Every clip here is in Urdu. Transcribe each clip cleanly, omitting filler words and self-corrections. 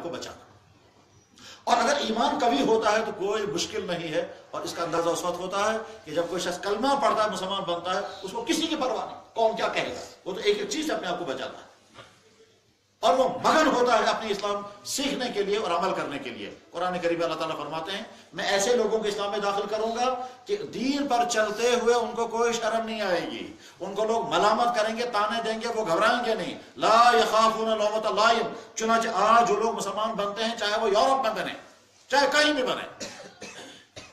آپ کو بچانا. اور اگر ایمان قوی ہوتا ہے تو کوئی مشکل نہیں ہے. اور اس کا اندازہ اس وقت ہوتا ہے کہ جب کوئی شخص کلمہ پڑھتا ہے، مسلمان بنتا ہے، اس کو کسی کی پرواہ نہیں کون کیا کہے گا، وہ تو ایک ایک چیز سے اپنے آپ کو بچاتا ہے. اور وہ مگن ہوتا ہے اپنی اسلام سیکھنے کے لیے اور عمل کرنے کے لیے. قرآن کریم میں اللہ تعالیٰ فرماتے ہیں میں ایسے لوگوں کو اسلام میں داخل کروں گا کہ دین پر چلتے ہوئے ان کو کوئی شرم نہیں آئے گی، ان کو لوگ ملامت کریں گے، تانے دیں گے، وہ گھبرائیں گے نہیں. لا یخافون لومۃ لائم. چنانچہ آج جو لوگ مسلمان بنتے ہیں، چاہے وہ یورپ میں بنے چاہے کہیں بھی بنے،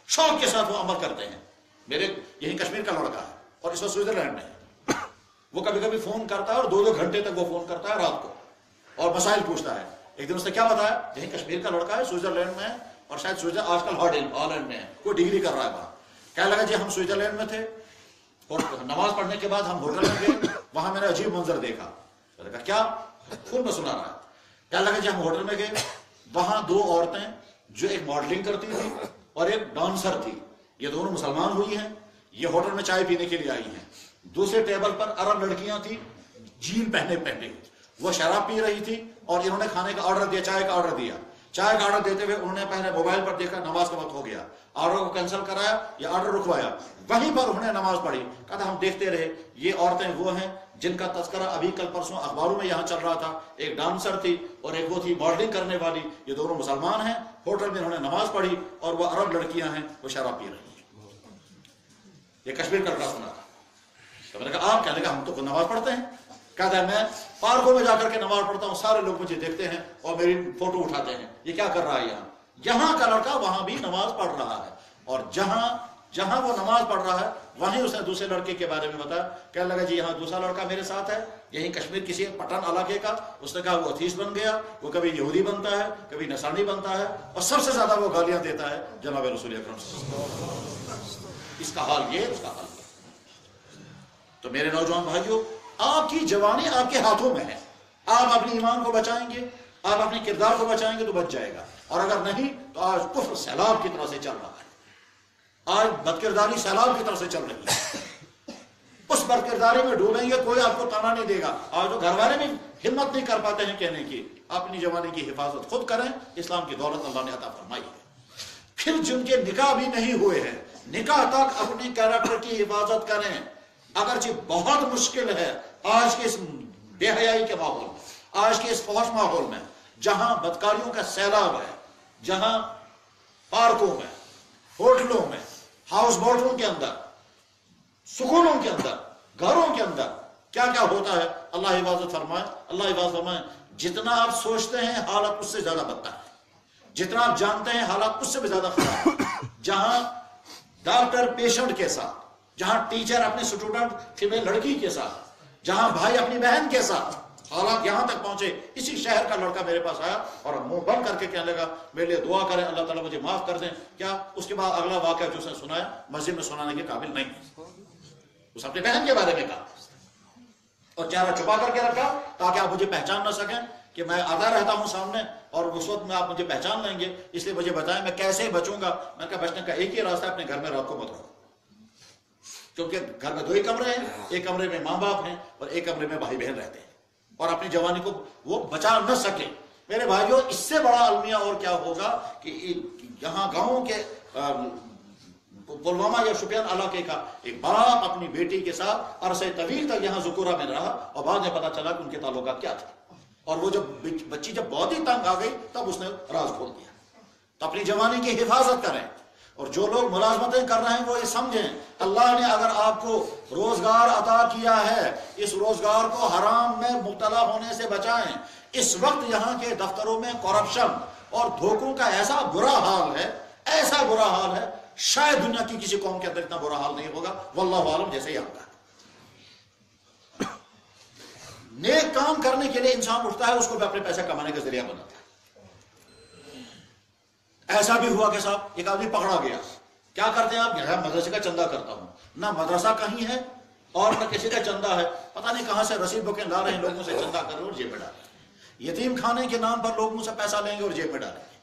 شوق کے ساتھ وہ عمل کرتے ہیں. میرے یہی کشمیر کا لڑکا ہے اور اس وقت سوئٹزرلینڈ میں ہے. وہ کبھی کبھی فون کرتا ہے اور 2 گھنٹے تک وہ فون کرتا ہے رات کو اور مسائل پوچھتا ہے. ایک دن اس نے کیا بتایا، یہی کشمیر کا لڑکا ہے، سوئٹزرلینڈ میں ہے، اور شاید سوئٹزرلینڈ آج کل ہالینڈ میں ہے، کوئی ڈگری کر رہا ہے وہاں. کہنے لگا جی ہم سوئٹزرلینڈ میں تھے اور نماز پڑھنے کے بعد ہم ہوٹل میں گئے، وہاں میں نے عجیب منظر دیکھا. میں نے کہا کیا؟ فون میں سنا رہا ہے. کہنے لگا جی ہم ہوٹل میں گئے، وہاں 2 عورتیں جو ایک ماڈلنگ کرتی تھی اور ایک ڈانسر تھی، یہ دونوں مسلمان ہوئی ہیں، یہ ہوٹل میں چائے پینے کے لیے آئی ہیں. دوسرے ٹیبل پر عرب لڑکیاں تھیں جین پہنے ہوئی، وہ شراب پی رہی تھی اور انہوں نے کھانے کا آرڈر دیا، چائے کا آرڈر دیا. چائے کا آرڈر دیتے ہوئے انہوں نے پہلے موبائل پر دیکھا نماز کا وقت ہو گیا، آرڈر کو کینسل کرایا یا آرڈر رکوایا، وہیں پر انہوں نے نماز پڑھی. کہا ہم دیکھتے رہے یہ عورتیں وہ ہیں جن کا تذکرہ ابھی کل پرسوں اخباروں میں یہاں چل رہا تھا. ایک ڈانسر تھی اور ایک وہ تھی ماڈلنگ کرنے والی. یہ دونوں مسلمان ہیں، ہوٹل میں انہوں نے نماز پڑھی اور وہ عرب لڑکیاں ہیں وہ شراب پی رہی ہیں. یہ کشمیر کا لڑکا سنا تھا. تو میں نے کہا آپ؟ کہنے لگا ہم تو نماز پڑھتے ہیں. کہتا ہے میں پارکوں میں جا کر کے نماز پڑھتا ہوں، سارے لوگ مجھے دیکھتے ہیں اور میری فوٹو اٹھاتے ہیں، یہ کیا کر رہا ہے یہاں. یہاں کا لڑکا وہاں بھی نماز پڑھ رہا ہے اور جہاں وہ نماز پڑھ رہا ہے وہیں اس نے دوسرے لڑکے کے بارے میں بتایا. کہنے لگا جی یہاں دوسرا لڑکا میرے ساتھ ہے، یہی کشمیر کسی پٹن علاقے کا. اس نے کہا وہ اتھیس بن گیا، وہ کبھی یہودی بنتا ہے کبھی نصرانی بنتا ہے اور سب سے زیادہ وہ گالیاں دیتا ہے جناب رسول اکرم صلی اللہ علیہ وسلم. اس کا حال یہ، اس کا حال یہ. تو میرے نوجوان بھائیوں، آپ کی جوانی آپ کے ہاتھوں میں ہے. آپ اپنی ایمان کو بچائیں گے، آپ اپنے کردار کو بچائیں گے تو بچ جائے گا. اور اگر نہیں تو آج کفر سیلاب کی طرح سے چل رہا ہے، آج بدکرداری سیلاب کی طرف سے چل رہی ہے. اس بدکرداری میں ڈوبیں گے کوئی آپ کو تانا نہیں دے گا. آج تو گھر والے بھی ہمت نہیں کر پاتے ہیں کہنے کی. اپنی جوانی کی حفاظت خود کریں، اسلام کی دولت اللہ نے عطا فرمائی ہے. پھر جن کے نکاح بھی نہیں ہوئے ہیں، نکاح تک اپنی کیریکٹر کی حفاظت کریں. اگرچہ بہت مشکل ہے آج کے اس بے حیائی کے ماحول میں، آج کے اس فحش ماحول میں، جہاں بدکاریوں کا سیلاب ہے، جہاں پارکوں میں، ہوٹلوں میں، ہاؤس بوٹوں کے اندر، سکولوں کے اندر، گھروں کے اندر کیا کیا ہوتا ہے. اللہ حفاظت فرمائے، اللہ حفاظت فرمائے. جتنا آپ سوچتے ہیں حالت اس سے زیادہ بدتر ہے، جتنا آپ جانتے ہیں حالات اس سے بھی زیادہ خراب ہے. جہاں ڈاکٹر پیشنٹ کے ساتھ، جہاں ٹیچر اپنے اسٹوڈنٹ فیمیل لڑکی کے ساتھ، جہاں بھائی اپنی بہن کے ساتھ، حالات یہاں تک پہنچے. اسی شہر کا لڑکا میرے پاس آیا اور منہ بند کر کے کہنے لگا میرے لیے دعا کریں، اللہ تعالیٰ مجھے معاف کر دیں. کیا اس کے بعد اگلا واقعہ جو اس نے سنایا مسجد میں سنانے کے قابل نہیں. اس اپنی بہن کے بارے میں کہا اور چہرہ چھپا کر کے رکھا تاکہ آپ مجھے پہچان نہ سکیں کہ میں آتا رہتا ہوں سامنے اور اس وقت میں آپ مجھے پہچان لیں گے. اس لیے مجھے بتائیں میں کیسے بچوں گا. میں نے کہا بچنے کا ایک ہی راستہ ہے، اپنے گھر میں رات کو مت رہو، کیونکہ گھر میں 2 ہی کمرے ہیں، ایک کمرے میں ماں باپ ہیں اور ایک کمرے میں بھائی بہن رہتے ہیں اور اپنی جوانی کو وہ بچا نہ سکے. میرے بھائیوں، اس سے بڑا المیہ اور کیا ہوگا کہ یہاں گاؤں کے پلوامہ یا شوپیان علاقے کا ایک باپ اپنی بیٹی کے ساتھ عرصے طویل تک یہاں ذکورہ میں رہا اور بعد میں پتا چلا کہ ان کے تعلقات کیا تھے. اور وہ جب بچی جب بہت ہی تنگ آ گئی تب اس نے راز کھول دیا. تو اپنی جوانی کی حفاظت کریں. اور جو لوگ ملازمتیں کر رہے ہیں وہ یہ سمجھیں اللہ نے اگر آپ کو روزگار عطا کیا ہے، اس روزگار کو حرام میں مبتلا ہونے سے بچائیں. اس وقت یہاں کے دفتروں میں کرپشن اور دھوکوں کا ایسا برا حال ہے، ایسا برا حال ہے، شاید دنیا کی کسی قوم کے اندر اتنا برا حال نہیں ہوگا واللہ عالم جیسے ہی آتا ہے. نیک کام کرنے کے لیے انسان اٹھتا ہے، اس کو بھی اپنے پیسے کمانے کا ذریعہ بناتا ہے. ایسا بھی ہوا کہ صاحب ایک آدمی پکڑا گیا. کیا کرتے ہیں آپ؟ یہاں مدرسے کا چندہ کرتا ہوں. نہ مدرسہ کہیں ہے اور نہ کسی کا چندہ ہے، پتہ نہیں کہاں سے رسید بکیں لا رہے ہیں، لوگوں سے چندہ کر رہے ہیں اور جیب میں ڈالیں. یتیم خانے کے نام پر لوگوں سے پیسہ لیں گے اور جیب میں ڈالیں گے.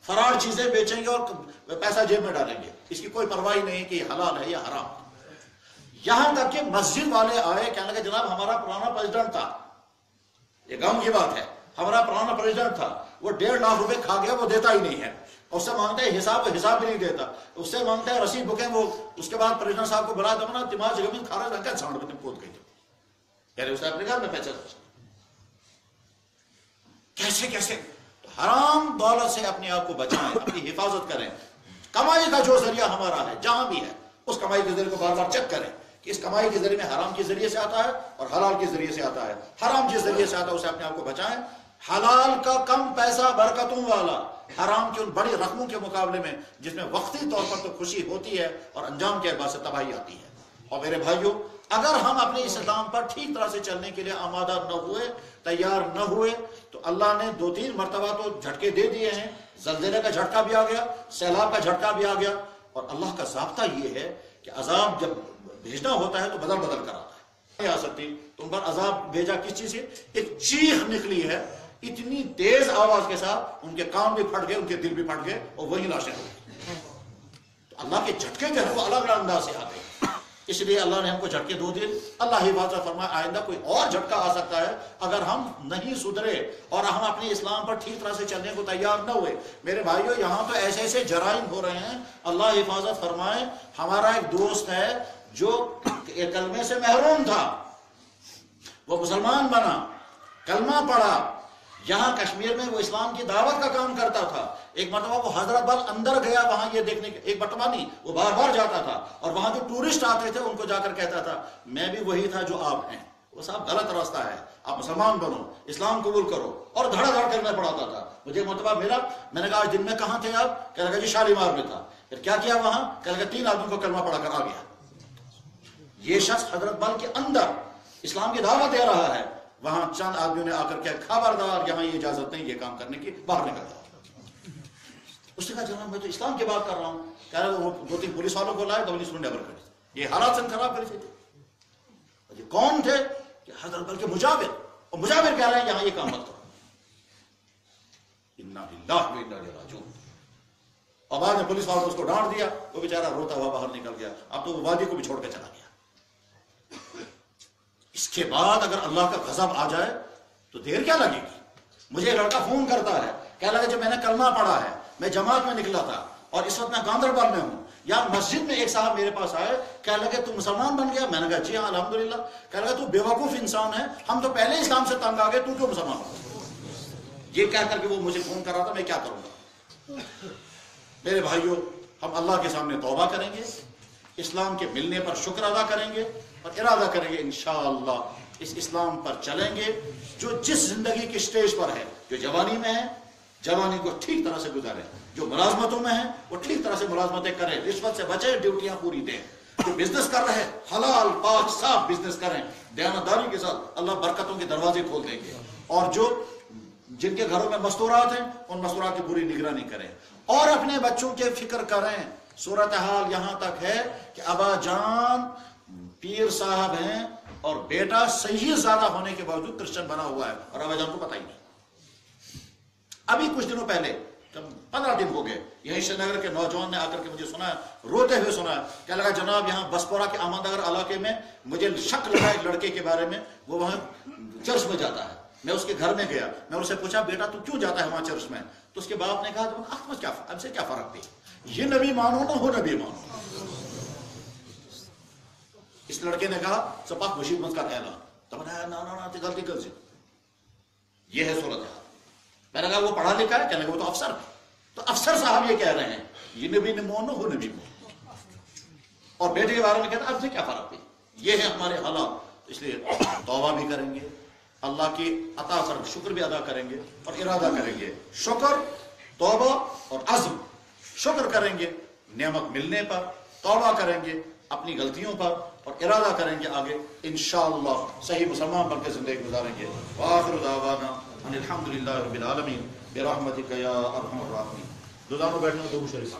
فرار چیزیں بیچیں گے اور پیسہ جیب میں ڈالیں گے. اس کی کوئی پرواہ نہیں کہ یہ حلال ہے یا حرام. یہاں تک کہ مسجد والے آئے، کہنے لگے جناب ہمارا پرانا پریزیڈنٹ تھا، یہ گاؤں کی بات ہے، ہمارا پرانا پریزیڈنٹ تھا، وہ 1.5 لاکھ روپے کھا گیا، وہ دیتا ہی نہیں ہے، اس سے مانگتا ہے حساب، وہ حساب بھی نہیں دیتا، اس سے مانگتا ہے رسید بکیں، وہ اس کے بعد پریزیڈنٹ صاحب کو بلا دمنا دماغ جگہ میں کھا رہا سانڈ میں پود گئی، یعنی اس نے اپنے گھر میں پیسہ کیسے کیسے حرام دولت سے اپنے آپ کو بچائیں، اپنی حفاظت کریں۔ کمائی کا جو ذریعہ ہمارا ہے جہاں بھی ہے، اس کمائی کے ذریعے کو بار بار چیک کریں کہ اس کمائی کے ذریعے میں حرام کے ذریعے سے آتا ہے اور حلال کے ذریعے سے آتا ہے۔ حرام کے ذریعے سے آتا ہے اسے اپنے آپ کو بچائیں، حلال کا کم پیسہ برکتوں والا، حرام کی ان بڑی رقموں کے مقابلے میں جس میں وقتی طور پر تو خوشی ہوتی ہے اور انجام کے اعتبار سے تباہی آتی ہے۔ اور میرے بھائیوں، اگر ہم اپنے اس اسلام پر ٹھیک طرح سے چلنے کے لیے آمادہ نہ ہوئے، تیار نہ ہوئے، تو اللہ نے 2-3 مرتبہ تو جھٹکے دے دیے ہیں، زلزلے کا جھٹکا بھی آ گیا، سیلاب کا جھٹکا بھی آ گیا، اور اللہ کا ضابطہ یہ ہے کہ عذاب جب بھیجنا ہوتا ہے تو بدل بدل کر آتا ہے۔ نہیں آ سکتی تم پر عذاب بھیجا کس چیز سے؟ ایک چیخ نکلی ہے اتنی تیز آواز کے ساتھ، ان کے کان بھی پھٹ گئے، ان کے دل بھی پھٹ گئے، اور وہی لاشیں ہو گئی۔ تو اللہ کے جھٹکے جو ہے وہ الگ الگ انداز سے آتے ہیں، اس لیے اللہ نے ہم کو جھٹکے دو دیے۔ اللہ حفاظت فرمائے آئندہ کوئی اور جھٹکا آ سکتا ہے اگر ہم نہیں سدھرے اور ہم اپنے اسلام پر ٹھیک طرح سے چلنے کو تیار نہ ہوئے۔ میرے بھائیوں، یہاں تو ایسے ایسے جرائم ہو رہے ہیں، اللہ حفاظت فرمائے۔ ہمارا ایک دوست ہے جو کلمے سے محروم تھا، وہ مسلمان بنا، کلمہ پڑھا، یہاں کشمیر میں وہ اسلام کی دعوت کا کام کرتا تھا۔ ایک مرتبہ وہ حضرت بل اندر گیا وہاں یہ دیکھنے کے، ایک مرتبہ نہیں، وہ بار بار جاتا تھا، اور وہاں جو ٹورسٹ آتے تھے ان کو جا کر کہتا تھا میں بھی وہی تھا جو آپ ہیں، وہ صاحب غلط راستہ ہے، آپ مسلمان بنو، اسلام قبول کرو، اور دھڑا دھڑ کرنا پڑاتا تھا۔ مجھے ایک مرتبہ ملا، میں نے کہا آج دن میں کہاں تھے آپ؟ کہنے لگا جی شالیمار میں تھا۔ پھر کیا کیا وہاں؟ کہنے لگا 3 آدمیوں کو کلمہ پڑھا کر آ گیا۔ یہ شخص حضرت بل کے اندر اسلام کی دعوت دے رہا ہے، وہاں چند آدمیوں نے آ کر کہا خبردار یہاں یہ اجازت نہیں یہ کام کرنے کی، باہر نکل جاؤ۔ اس نے کہا جناب میں تو اسلام کی بات کر رہا ہوں۔ کہہ رہا وہ 2-3 پولیس والوں کو لائے، پولیس نے نیبر کر یہ حالات سے خراب کر تھے۔ یہ کون تھے؟ کہ حضرت بل کے مجاور، اور مجاور کہہ رہے ہیں یہاں یہ کام مت کرو۔ انا للہ و انا الیہ راجعون۔ اور بعد میں پولیس والوں نے اس کو ڈانٹ دیا، وہ بیچارہ روتا ہوا باہر نکل گیا۔ اب تو وہ وادی کو بھی چھوڑ کے چلا گیا۔ اس کے بعد اگر اللہ کا غضب آ جائے تو دیر کیا لگے گی؟ مجھے ایک لڑکا فون کرتا ہے، کہہ لگا جب میں نے کلمہ پڑھا ہے، میں جماعت میں نکلا تھا، اور اس وقت میں گاندربل میں ہوں، یا مسجد میں ایک صاحب میرے پاس آئے، کہہ لگے تو مسلمان بن گیا؟ میں نے کہا جی ہاں الحمدللہ۔ کہہ لگا تو بیوقوف انسان ہے، ہم تو پہلے اسلام سے تنگ آ گئے، تو کیوں مسلمان ہو؟ یہ کہہ کر کے وہ مجھے فون کر رہا تھا، میں کیا کروں گا؟ میرے بھائیوں، ہم اللہ کے سامنے توبہ کریں گے، اسلام کے ملنے پر شکر ادا کریں گے، اور ارادہ کریں گے انشاءاللہ اس اسلام پر چلیں گے۔ جو جس زندگی کی سٹیج پر ہے، جو جوانی میں ہے جوانی کو ٹھیک طرح سے گزاریں، جو ملازمتوں میں ہے وہ ٹھیک طرح سے ملازمتیں کریں، رشوت سے بچیں، ڈیوٹیاں پوری دیں۔ جو بزنس کر رہے ہیں حلال پاک صاف بزنس کریں دیانتداری کے ساتھ، اللہ برکتوں کے دروازے کھول دیں گے۔ اور جو جن کے گھروں میں مستورات ہیں ان مستورات کی پوری نگرانی کریں، اور اپنے بچوں کے فکر کریں۔ صورتحال یہاں تک ہے کہ ابا جان پیر صاحب ہیں اور بیٹا سید زیادہ ہونے کے باوجود کرسچن بنا ہوا ہے، اور ابا جان کو پتہ ہی نہیں۔ ابھی کچھ دنوں پہلے 15 دن ہو گئے، یہیں شری نگر کے نوجوان نے آ کر کے مجھے سنا، روتے ہوئے سنا، کہنے لگا جناب یہاں بسپورہ کے احمد نگر علاقے میں مجھے شک لگا ایک لڑکے کے بارے میں، وہ وہاں چرچ میں جاتا ہے۔ میں اس کے گھر میں گیا، میں ان سے پوچھا بیٹا تو کیوں جاتا ہے وہاں چرچ میں؟ تو اس کے باپ نے کہا اب سے کیا فرق تھی، یہ نبی مانو نہ ہو نبی مانو۔ اس لڑکے نے کہا سپاہ مصیبت کا اعلان، تو میں نے نا غلطی کر سی، یہ ہے صورتحال۔ میں نے کہا وہ پڑھا لکھا ہے؟ کہنے لگا وہ تو افسر ہے۔ تو افسر صاحب یہ کہہ رہے ہیں یہ نبی نے مانو ہو نبی مانو، اور بیٹے کے بارے میں کہتا اب سے کیا فرق تھی۔ یہ ہے ہمارے حالات، اس لیے توبہ بھی کریں گے، اللہ کی عطا پر شکر بھی ادا کریں گے، اور ارادہ کریں گے شکر، توبہ اور عزم۔ شکر کریں گے نعمت ملنے پر، توبہ کریں گے اپنی غلطیوں پر، اور ارادہ کریں گے آگے انشاءاللہ صحیح مسلمان بن کے زندگی گزاریں گے۔ وآخر دعوانا ان الحمدللہ رب العالمین برحمتک یا ارحم الراحمین۔ دوستانو بیٹھنا دو شریف